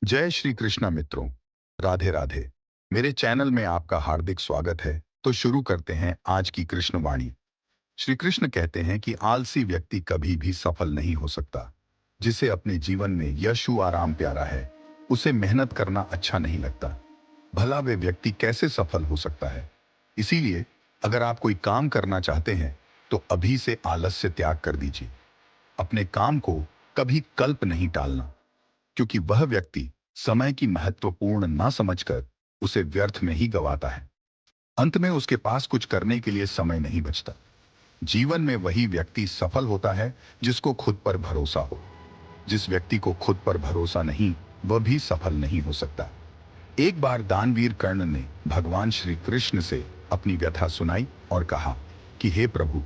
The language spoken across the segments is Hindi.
जय श्री कृष्णा मित्रों। राधे राधे। मेरे चैनल में आपका हार्दिक स्वागत है। तो शुरू करते हैं आज की कृष्ण वाणी। श्री कृष्ण कहते हैं कि आलसी व्यक्ति कभी भी सफल नहीं हो सकता। जिसे अपने जीवन में यश व आराम प्यारा है, उसे मेहनत करना अच्छा नहीं लगता। भला वे व्यक्ति कैसे सफल हो सकता है? इसीलिए अगर आप कोई काम करना चाहते हैं तो अभी से आलस्य त्याग कर दीजिए। अपने काम को कभी कल्प नहीं टालना, क्योंकि वह व्यक्ति समय की महत्वपूर्ण ना समझकर उसे व्यर्थ में ही गवाता है। अंत में उसके पास कुछ करने के लिए समय नहीं बचता। जीवन में वही व्यक्ति सफल होता है जिसको खुद पर भरोसा हो। जिस व्यक्ति को खुद पर भरोसा नहीं, वह भी सफल नहीं हो सकता। एक बार दानवीर कर्ण ने भगवान श्री कृष्ण से अपनी व्यथा सुनाई और कहा कि हे प्रभु,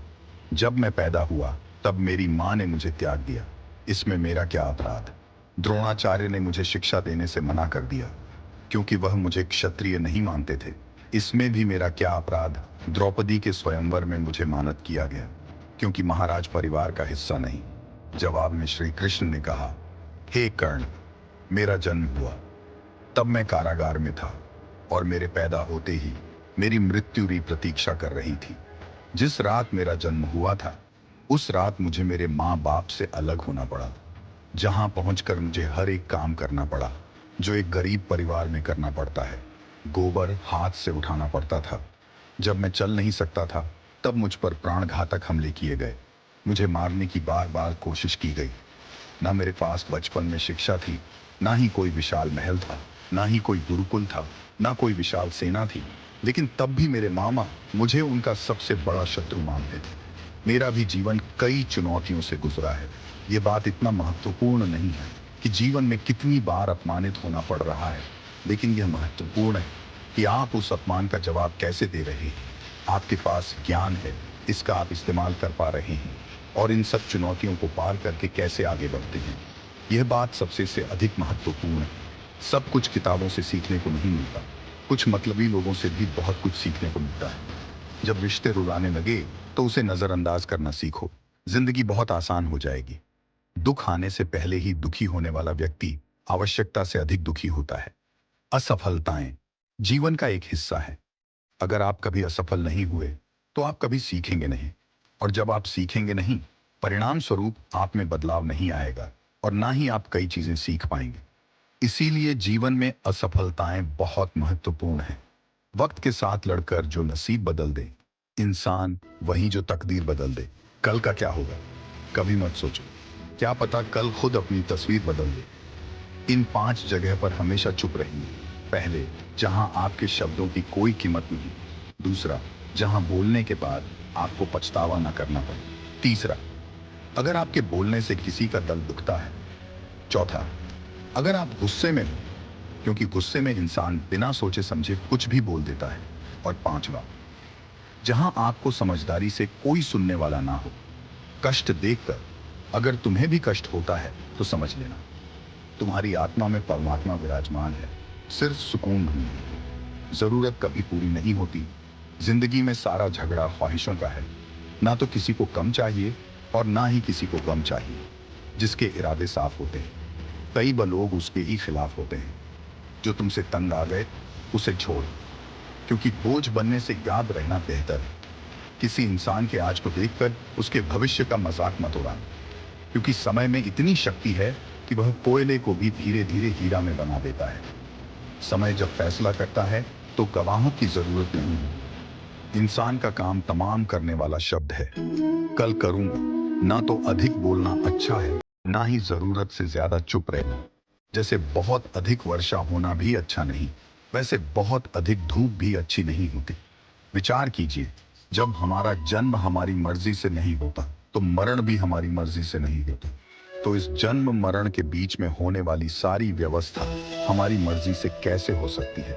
जब मैं पैदा हुआ तब मेरी मां ने मुझे त्याग दिया। इसमें मेरा क्या अपराध? द्रोणाचार्य ने मुझे शिक्षा देने से मना कर दिया क्योंकि वह मुझे क्षत्रिय नहीं मानते थे। इसमें भी मेरा क्या अपराध? द्रौपदी के स्वयंवर में मुझे मानत किया गया क्योंकि महाराज परिवार का हिस्सा नहीं। जवाब में श्री कृष्ण ने कहा, हे कर्ण, मेरा जन्म हुआ तब मैं कारागार में था और मेरे पैदा होते ही मेरी मृत्यु की प्रतीक्षा कर रही थी। जिस रात मेरा जन्म हुआ था उस रात मुझे मेरे माँ बाप से अलग होना पड़ा। जहां पहुंचकर मुझे हर एक काम करना पड़ा जो एक गरीब परिवार में करना पड़ता है। गोबर हाथ से उठाना पड़ता था। जब मैं चल नहीं सकता था तब मुझ पर प्राणघातक हमले किए गए। मुझे मारने की बार बार कोशिश की गई। ना मेरे पास बचपन में शिक्षा थी, ना ही कोई विशाल महल था, ना ही कोई गुरुकुल था, ना कोई विशाल सेना थी। लेकिन तब भी मेरे मामा मुझे उनका सबसे बड़ा शत्रु मानते थे। मेरा भी जीवन कई चुनौतियों से गुजरा है। ये बात इतना महत्वपूर्ण नहीं है कि जीवन में कितनी बार अपमानित होना पड़ रहा है, लेकिन यह महत्वपूर्ण है कि आप उस अपमान का जवाब कैसे दे रहे हैं। आपके पास ज्ञान है, इसका आप इस्तेमाल कर पा रहे हैं और इन सब चुनौतियों को पार करके कैसे आगे बढ़ते हैं। यह बात सबसे से अधिक महत्वपूर्ण है। सब कुछ किताबों से सीखने को नहीं मिलता, कुछ मतलबी लोगों से भी बहुत कुछ सीखने को मिलता है। जब रिश्ते रुलाने लगे तो उसे नजरअंदाज करना सीखो। जिंदगी बहुत आसान हो जाएगी। दुख आने से पहले ही दुखी होने वाला व्यक्ति आवश्यकता से अधिक दुखी होता है। असफलताएं जीवन का एक हिस्सा है। अगर आप कभी असफल नहीं हुए तो आप कभी सीखेंगे नहीं, और जब आप सीखेंगे नहीं, परिणाम स्वरूप आप में बदलाव नहीं आएगा और ना ही आप कई चीजें सीख पाएंगे। इसीलिए जीवन में असफलताएं बहुत महत्वपूर्ण हैं। वक्त के साथ लड़कर जो नसीब बदल दे इंसान, वही जो तकदीर बदल दे। कल का क्या होगा कभी मत सोचो। क्या पता कल खुद अपनी तस्वीर बदल दे। इन 5 जगह पर हमेशा चुप रहिए। पहले, जहां आपके शब्दों की कोई कीमत नहीं। दूसरा, जहां बोलने के बाद आपको पछतावा ना करना पड़े। तीसरा, अगर आपके बोलने से किसी का दिल दुखता है। चौथा, अगर आप गुस्से में हो, क्योंकि गुस्से में इंसान बिना सोचे समझे कुछ भी बोल देता है। और पांचवा, जहां आपको समझदारी से कोई सुनने वाला ना हो। कष्ट देखकर अगर तुम्हें भी कष्ट होता है तो समझ लेना, तुम्हारी आत्मा में परमात्मा विराजमान है। सिर्फ सुकून ढूंढो। जरूरत कभी पूरी नहीं होती। जिंदगी में सारा झगड़ा ख्वाहिशों का है। ना तो किसी को कम चाहिए और ना ही किसी को गम चाहिए। जिसके इरादे साफ होते हैं, कई बार लोग उसके ही खिलाफ होते हैं। जो तुमसे तंग आ गए उसे छोड़, क्योंकि बोझ बनने से याद रहना बेहतर है। किसी इंसान के आज को देखकर उसके भविष्य का मजाक मत उड़ाना, क्योंकि समय में इतनी शक्ति है कि वह कोयले को भी धीरे धीरे हीरा में बना देता है। समय जब फैसला करता है तो गवाहों की जरूरत नहीं है। इंसान का काम तमाम करने वाला शब्द है। कल करूंगा। ना तो अधिक बोलना अच्छा है, ना ही जरूरत से ज्यादा चुप रहना। जैसे बहुत अधिक वर्षा होना भी अच्छा नहीं, वैसे बहुत अधिक धूप भी अच्छी नहीं होती। विचार कीजिए, जब हमारा जन्म हमारी मर्जी से नहीं होता तो मरण भी हमारी मर्जी से नहीं होता। तो इस जन्म मरण के बीच में होने वाली सारी व्यवस्था हमारी मर्जी से कैसे हो सकती है?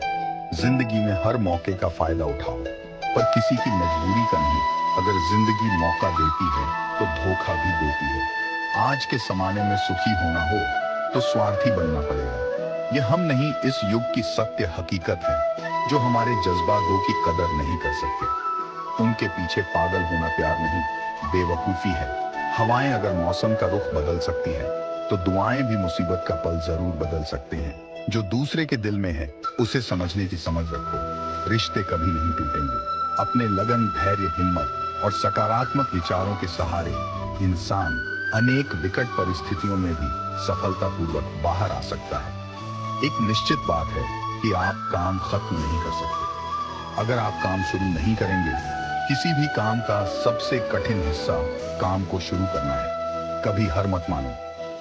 जिंदगी में हर मौके का फायदा उठाओ, पर किसी की मजबूरी का नहीं। अगर जिंदगी मौका देती है तो धोखा भी देती है। आज के जमाने में सुखी होना हो तो स्वार्थी बनना पड़ेगा। यह हम नहीं, इस युग की सत्य हकीकत है। जो हमारे जज्बातों की कदर नहीं कर सकते, उनके पीछे पागल होना प्यार नहीं, बेवकूफी है। हवाएं अगर मौसम का रुख बदल सकती है तो दुआएं भी मुसीबत का पल जरूर बदल सकते हैं। जो दूसरे के दिल में है उसे समझने की समझ रखो। रिश्ते कभी नहीं टूटेंगे। अपने लगन, धैर्य, हिम्मत और सकारात्मक विचारों के सहारे इंसान अनेक विकट परिस्थितियों में भी सफलतापूर्वक बाहर आ सकता है। एक निश्चित बात है कि आप काम खत्म नहीं कर सकते। अगर आप काम शुरू नहीं करेंगे, किसी भी काम का सबसे कठिन हिस्सा काम को शुरू करना है। कभी हार मत मानो।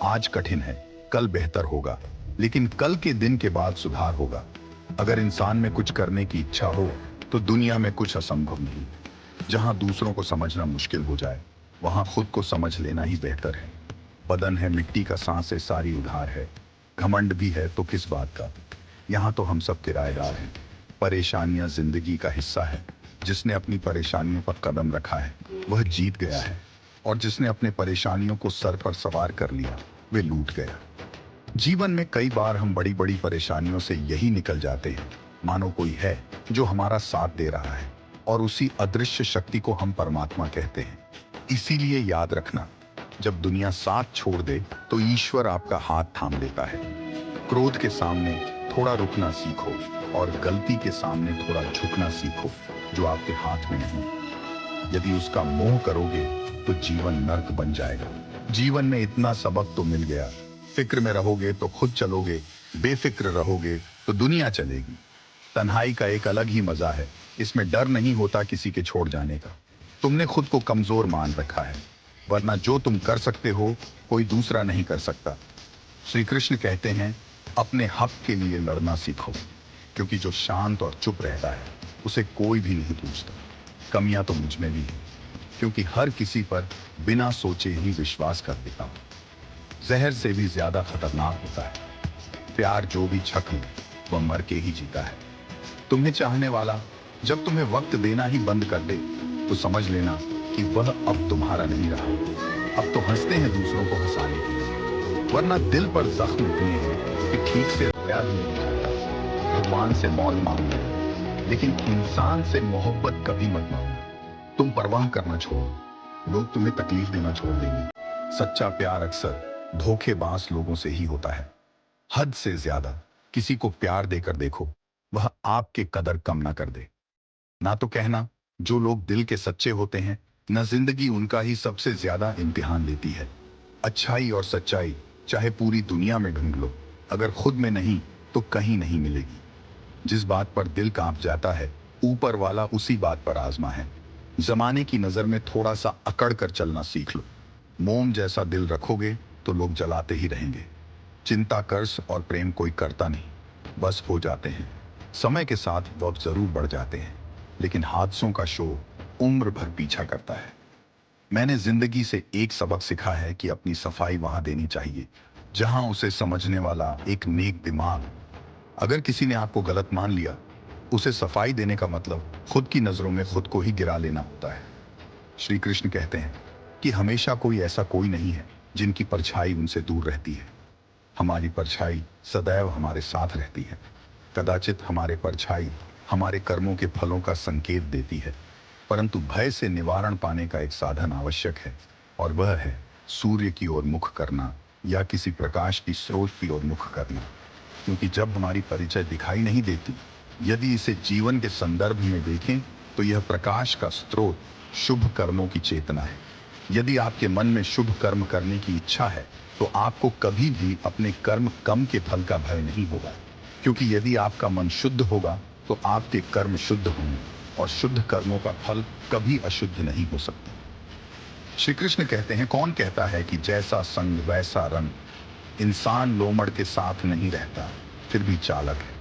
आज कठिन है, कल बेहतर होगा, लेकिन कल के दिन के बाद सुधार होगा। अगर इंसान में कुछ करने की इच्छा हो तो दुनिया में कुछ असंभव नहीं। जहां दूसरों को समझना मुश्किल हो जाए, वहां खुद को समझ लेना ही बेहतर है। बदन है मिट्टी का, सांसें सारी उधार है। घमंड भी है तो किस बात का। यहाँ तो हम सब किराएदार हैं। परेशानियां जिंदगी का हिस्सा है। जिसने अपनी परेशानियों पर कदम रखा है वह जीत गया है, और जिसने अपने परेशानियों को सर पर सवार कर लिया वे लूट गया। जीवन में कई बार हम बड़ी बड़ी परेशानियों से यही निकल जाते हैं, मानो कोई है जो हमारा साथ दे रहा है, और उसी अदृश्य शक्ति को हम परमात्मा कहते हैं। इसीलिए याद रखना, जब दुनिया साथ छोड़ दे तो ईश्वर आपका हाथ थाम लेता है। क्रोध के सामने थोड़ा रुकना सीखो, और गलती के सामने थोड़ा झुकना सीखो जो आपके हाथ में नहीं। यदि उसका मोह करोगे तो जीवन नर्क बन जाएगा। जीवन में इतना सबक तो मिल गया। फिक्र में रहोगे तो खुद चलोगे, बेफिक्र रहोगे तो दुनिया चलेगी। तन्हाई का एक अलग ही मजा है। इसमें डर नहीं होता किसी के छोड़ जाने का। तुमने खुद को कमजोर मान रखा है, वरना जो तुम कर सकते हो कोई दूसरा नहीं कर सकता। श्री कृष्ण कहते हैं, अपने हक के लिए लड़ना सीखो, क्योंकि जो शांत और चुप रहता है उसे कोई भी नहीं पूछता। कमियां तो मुझ में भी है, क्योंकि हर किसी पर बिना सोचे ही विश्वास कर देता हूं। जहर से भी ज्यादा खतरनाक होता है प्यार। जो भी छक ले वह मर के ही जीता है। तुम्हें चाहने वाला जब तुम्हें वक्त देना ही बंद कर दे तो समझ लेना कि वह अब तुम्हारा नहीं रहा। अब तो हंसते हैं दूसरों को हंसाने के लिए, वरना दिल पर जख्म इतने हैं कि ठीक से रोया भी नहीं जाता। भगवान से मौत मांगो, लेकिन इंसान से मोहब्बत कभी मत मांगो। तुम परवाह करना छोड़ो, लोग तुम्हें तकलीफ देना छोड़ देंगे। सच्चा प्यार अक्सर धोखेबाज लोगों से ही होता है। हद से ज्यादा किसी को प्यार देकर देखो, वह आपके कदर कम ना कर दे। ना तो कहना, जो लोग दिल के सच्चे होते हैं न जिंदगी उनका ही सबसे ज्यादा इम्तिहान लेती है। अच्छाई और सच्चाई चाहे पूरी दुनिया में ढूंढ लो, अगर खुद में नहीं तो कहीं नहीं मिलेगी। जिस बात पर दिल कांप जाता है ऊपर वाला उसी बात पर आजमा है। जमाने की नजर में थोड़ा सा अकड़ कर चलना सीख लो। मोम जैसा दिल रखोगे तो लोग जलाते ही रहेंगे। चिंता, कर्ज और प्रेम कोई करता नहीं, बस हो जाते हैं। समय के साथ वक्त जरूर बढ़ जाते हैं, लेकिन हादसों का शोर उम्र भर पीछा करता है। मैंने जिंदगी से एक सबक सीखा है कि अपनी सफाई वहां देनी चाहिए जहां उसे समझने वाला एक नेक दिमाग। अगर किसी ने आपको गलत मान लिया, उसे सफाई देने का मतलब खुद की नजरों में खुद को ही गिरा लेना होता है। श्री कृष्ण कहते हैं कि हमेशा कोई ऐसा कोई नहीं है जिनकी परछाई उनसे दूर रहती है। हमारी परछाई सदैव हमारे साथ रहती है। कदाचित हमारे परछाई हमारे कर्मों के फलों का संकेत देती है, परंतु भय से निवारण पाने का एक साधन आवश्यक है, और वह है सूर्य की ओर मुख करना या किसी प्रकाश की स्रोत की ओर मुख करना। क्योंकि जब हमारी परिचय दिखाई नहीं देती, यदि इसे जीवन के संदर्भ में देखें तो यह प्रकाश का स्रोत शुभ कर्मों की चेतना है। यदि आपके मन में शुभ कर्म करने की इच्छा है तो आपको कभी भी अपने कर्म कम के फल का भय नहीं होगा, क्योंकि यदि आपका मन शुद्ध होगा तो आपके कर्म शुद्ध होंगे, और शुद्ध कर्मों का फल कभी अशुद्ध नहीं हो सकता। श्री कृष्ण कहते हैं, कौन कहता है कि जैसा संग वैसा रंग। इंसान लोमड़ के साथ नहीं रहता फिर भी चालक है।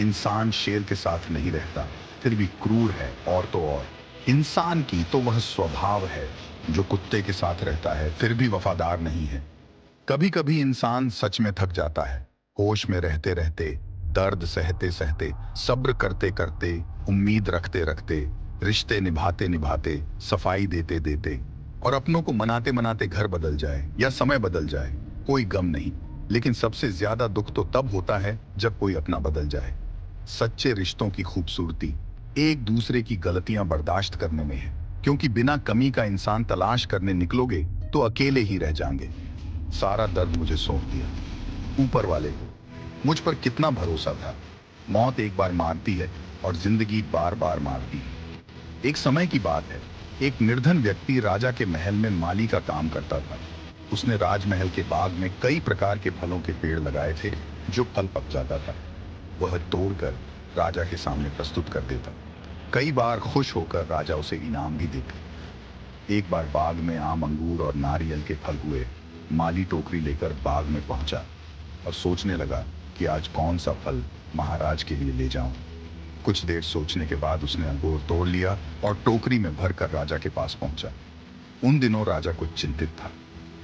इंसान शेर के साथ नहीं रहता फिर भी क्रूर है, और तो और इंसान की तो वह स्वभाव है जो कुत्ते के साथ रहता है फिर भी वफादार नहीं है। कभी कभी इंसान सच में थक जाता है, होश में रहते रहते, दर्द सहते सहते, सब्र करते करते, उम्मीद रखते रखते, रिश्ते निभाते निभाते, सफाई देते देते, और अपनों को मनाते मनाते घर बदल जाए या समय बदल जाए, कोई गम नहीं। लेकिन सबसे ज्यादा दुख तो तब होता है जब कोई अपना बदल जाए। सच्चे रिश्तों की खूबसूरती एक दूसरे की गलतियां बर्दाश्त करने में है, क्योंकि बिना कमी का इंसान तलाश करने निकलोगे तो अकेले ही रह जाएंगे। सारा दर्द मुझे सौंप दिया ऊपर वाले को, मुझ पर कितना भरोसा था। मौत एक बार मारती है और जिंदगी बार बार मारती है। एक समय की बात है, एक निर्धन व्यक्ति राजा के महल में माली का काम करता था। उसने राजमहल के बाग में कई प्रकार के फलों के पेड़ लगाए थे। जो फल पक जाता था वह तोड़कर राजा के सामने प्रस्तुत कर देता। कई बार खुश होकर राजा उसे इनाम भी देता। एक बार बाग में आम, अंगूर और नारियल के फल हुए। माली टोकरी लेकर बाग में पहुंचा और सोचने लगा कि आज कौन सा फल महाराज के लिए ले जाऊं। कुछ देर सोचने के बाद उसने अंगूर तोड़ लिया और टोकरी में भरकर राजा के पास पहुंचा। उन दिनों राजा कुछ चिंतित था।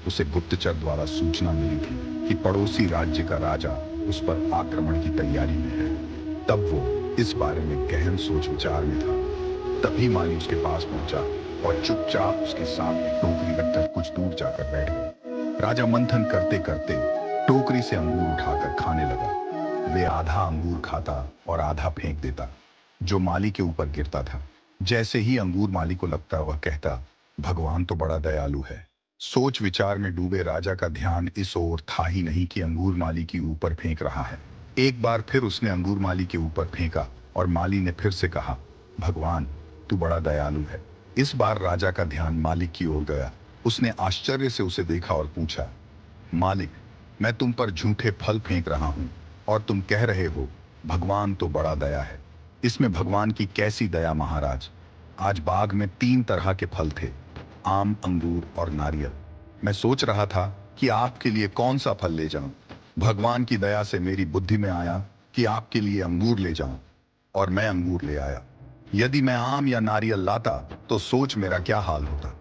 उसे गुप्तचर द्वारा सूचना मिली थी कि पड़ोसी राज्य का राजा उस पर आक्रमण की तैयारी में है। तब वो इस बारे में गहन सोच विचार में था। तभी माली उसके पास पहुंचा और चुपचाप उसके सामने टोकरी रखकर कुछ दूर जाकर बैठ गया। राजा मंथन करते करते टोकरी से अंगूर उठाकर खाने लगा। वे आधा अंगूर खाता और आधा फेंक देता, जो माली के ऊपर गिरता था। जैसे ही अंगूर माली को लगता, वह कहता, भगवान तो बड़ा दयालु है। सोच विचार में डूबे राजा का ध्यान इस ओर था ही नहीं कि अंगूर माली के ऊपर फेंक रहा है। एक बार फिर उसने अंगूर माली के ऊपर फेंका और माली ने फिर से कहा, भगवान तू बड़ा दयालु है। इस बार राजा का ध्यान मालिक की ओर गया। उसने आश्चर्य से उसे देखा और पूछा, मालिक, मैं तुम पर झूठे फल फेंक रहा हूं और तुम कह रहे हो भगवान तो बड़ा दया है। इसमें भगवान की कैसी दया महाराज। आज बाग में 3 तरह के फल थे, आम, अंगूर और नारियल। मैं सोच रहा था कि आपके लिए कौन सा फल ले जाऊं। भगवान की दया से मेरी बुद्धि में आया कि आपके लिए अंगूर ले जाऊं, और मैं अंगूर ले आया। यदि मैं आम या नारियल लाता तो सोच मेरा क्या हाल होता।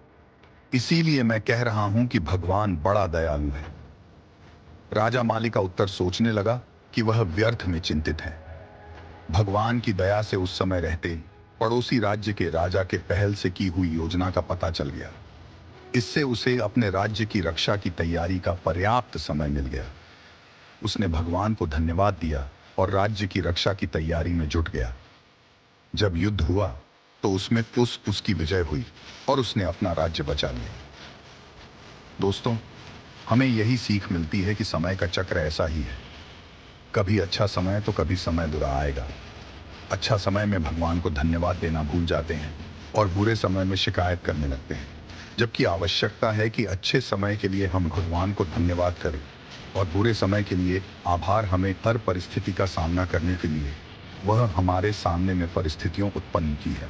इसीलिए मैं कह रहा हूं कि भगवान बड़ा दयालु है। राजा माली का उत्तर सोचने लगा कि वह व्यर्थ में चिंतित है। भगवान की दया से उस समय रहते पड़ोसी राज्य के राजा के पहल से की हुई योजना का पता चल गया। इससे उसे अपने राज्य की रक्षा की तैयारी का पर्याप्त समय मिल गया। उसने भगवान को धन्यवाद दिया और राज्य की रक्षा की तैयारी में जुट गया। जब युद्ध हुआ तो उसमें उसकी विजय हुई और उसने अपना राज्य बचा लिया। दोस्तों, हमें यही सीख मिलती है कि समय का चक्र ऐसा ही है। कभी अच्छा समय तो कभी समय बुरा आएगा। अच्छा समय में भगवान को धन्यवाद देना भूल जाते हैं और बुरे समय में शिकायत करने लगते हैं। जबकि आवश्यकता है कि अच्छे समय के लिए हम भगवान को धन्यवाद करें और बुरे समय के लिए आभार। हमें हर परिस्थिति का सामना करने के लिए वह हमारे सामने में परिस्थितियों उत्पन्न की है।